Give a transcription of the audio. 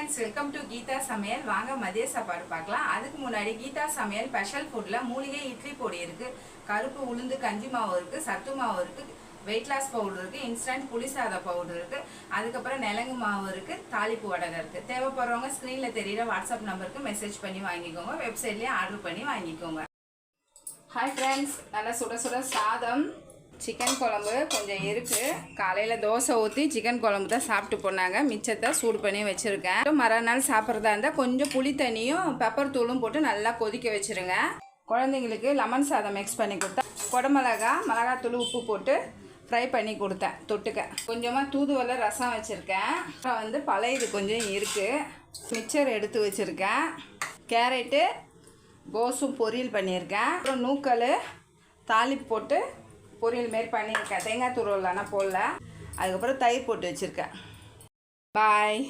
Friends, welcome to Geetha சமையல். வாங்க மதிய சாப்பாடு பார்க்கலாம். அதுக்கு முன்னாடி கீதா சமையல் ஸ்பெஷல் ஃபுட்ல மூலிகை இட்லி பொடி இருக்கு, கருப்பு உளுந்து கஞ்சி மாவு இருக்கு, சத்து மாவு இருக்கு, வெயிட் லாஸ் பவுடர் இருக்கு, இன்ஸ்டன்ட் புளிசாத பவுடர் இருக்கு, அதுக்கப்புறம் நிலங்கு மாவு இருக்கு, தாளிப்பு வடகம் இருக்கு. தேவைப்படுறவங்க ஸ்க்ரீன்ல தெரியுற வாட்ஸ்அப் நம்பருக்கு மெசேஜ் பண்ணி வாங்கிக்கோங்க, வெப்சைட்லயே ஆர்டர் பண்ணி வாங்கிக்கோங்க. ஹாய் ஃப்ரெண்ட்ஸ், நல்லா சுட சுட சாதம், சிக்கன் குழம்பு கொஞ்சம் இருக்குது. காலையில் தோசை ஊற்றி சிக்கன் குழம்பு தான் சாப்பிட்டு போனாங்க, மிச்சத்தை சூடு பண்ணி வச்சுருக்கேன். மறுநாள் சாப்பிட்றதா இருந்தால் கொஞ்சம் புளி தண்ணியும் பெப்பர் தூளும் போட்டு நல்லா கொதிக்க வச்சுருங்க. குழந்தைங்களுக்கு லெமன் சாதம் மிக்ஸ் பண்ணி கொடுத்தேன். குடமிளகா, மிளகாத்தூள், உப்பு போட்டு ஃப்ரை பண்ணி கொடுத்தேன் தொட்டுக்க. கொஞ்சமாக தூதுவளை ரசம் வச்சுருக்கேன். அப்புறம் பழையது கொஞ்சம் இருக்குது, மிக்சர் எடுத்து வச்சுருக்கேன். கேரட்டு கோஸும் பொரியல் பண்ணியிருக்கேன். அப்புறம் நூக்கல் தாளிப்பு போட்டு பொரியல் மாரி பண்ணியிருக்கேன். தேங்காய் துருவல் ஆனால் போடல. அதுக்கப்புறம் தயிர் போட்டு வச்சுருக்கேன். பாய்.